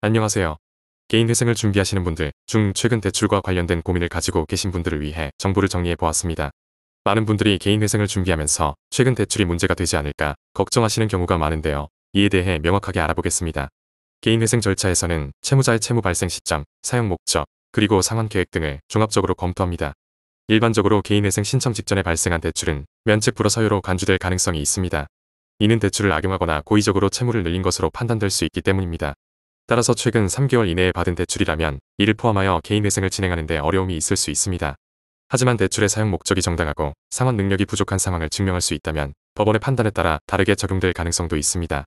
안녕하세요. 개인회생을 준비하시는 분들 중 최근 대출과 관련된 고민을 가지고 계신 분들을 위해 정보를 정리해 보았습니다. 많은 분들이 개인회생을 준비하면서 최근 대출이 문제가 되지 않을까 걱정하시는 경우가 많은데요. 이에 대해 명확하게 알아보겠습니다. 개인회생 절차에서는 채무자의 채무 발생 시점, 사용 목적, 그리고 상환 계획 등을 종합적으로 검토합니다. 일반적으로 개인회생 신청 직전에 발생한 대출은 면책 불허 사유로 간주될 가능성이 있습니다. 이는 대출을 악용하거나 고의적으로 채무를 늘린 것으로 판단될 수 있기 때문입니다. 따라서 최근 3개월 이내에 받은 대출이라면 이를 포함하여 개인회생을 진행하는 데 어려움이 있을 수 있습니다. 하지만 대출의 사용 목적이 정당하고 상환 능력이 부족한 상황을 증명할 수 있다면 법원의 판단에 따라 다르게 적용될 가능성도 있습니다.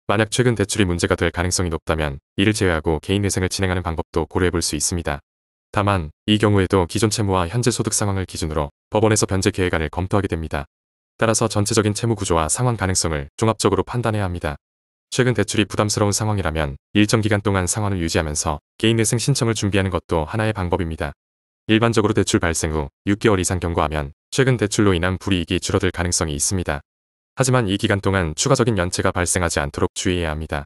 만약 최근 대출이 문제가 될 가능성이 높다면 이를 제외하고 개인회생을 진행하는 방법도 고려해 볼 수 있습니다. 다만 이 경우에도 기존 채무와 현재 소득 상황을 기준으로 법원에서 변제 계획안을 검토하게 됩니다. 따라서 전체적인 채무 구조와 상환 가능성을 종합적으로 판단해야 합니다. 최근 대출이 부담스러운 상황이라면 일정 기간 동안 상환을 유지하면서 개인회생 신청을 준비하는 것도 하나의 방법입니다. 일반적으로 대출 발생 후 6개월 이상 경과하면 최근 대출로 인한 불이익이 줄어들 가능성이 있습니다. 하지만 이 기간 동안 추가적인 연체가 발생하지 않도록 주의해야 합니다.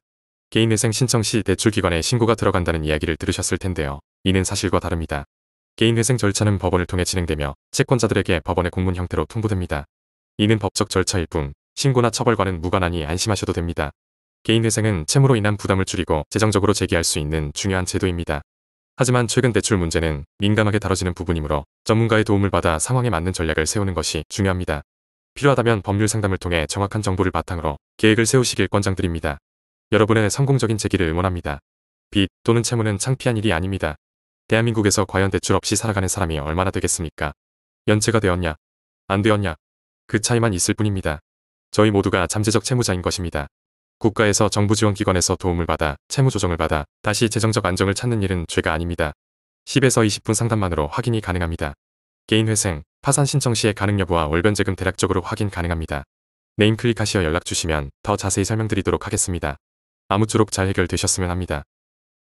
개인회생 신청 시 대출기관에 신고가 들어간다는 이야기를 들으셨을 텐데요. 이는 사실과 다릅니다. 개인회생 절차는 법원을 통해 진행되며 채권자들에게 법원의 공문 형태로 통보됩니다. 이는 법적 절차일 뿐 신고나 처벌과는 무관하니 안심하셔도 됩니다. 개인회생은 채무로 인한 부담을 줄이고 재정적으로 재기할 수 있는 중요한 제도입니다. 하지만 최근 대출 문제는 민감하게 다뤄지는 부분이므로 전문가의 도움을 받아 상황에 맞는 전략을 세우는 것이 중요합니다. 필요하다면 법률 상담을 통해 정확한 정보를 바탕으로 계획을 세우시길 권장드립니다. 여러분의 성공적인 재기를 응원합니다. 빚 또는 채무는 창피한 일이 아닙니다. 대한민국에서 과연 대출 없이 살아가는 사람이 얼마나 되겠습니까? 연체가 되었냐? 안 되었냐? 그 차이만 있을 뿐입니다. 저희 모두가 잠재적 채무자인 것입니다. 국가에서 정부 지원기관에서 도움을 받아 채무 조정을 받아 다시 재정적 안정을 찾는 일은 죄가 아닙니다. 10에서 20분 상담만으로 확인이 가능합니다. 개인회생, 파산 신청 시의 가능 여부와 월변제금 대략적으로 확인 가능합니다. 네임 클릭하시어 연락 주시면 더 자세히 설명드리도록 하겠습니다. 아무쪼록 잘 해결되셨으면 합니다.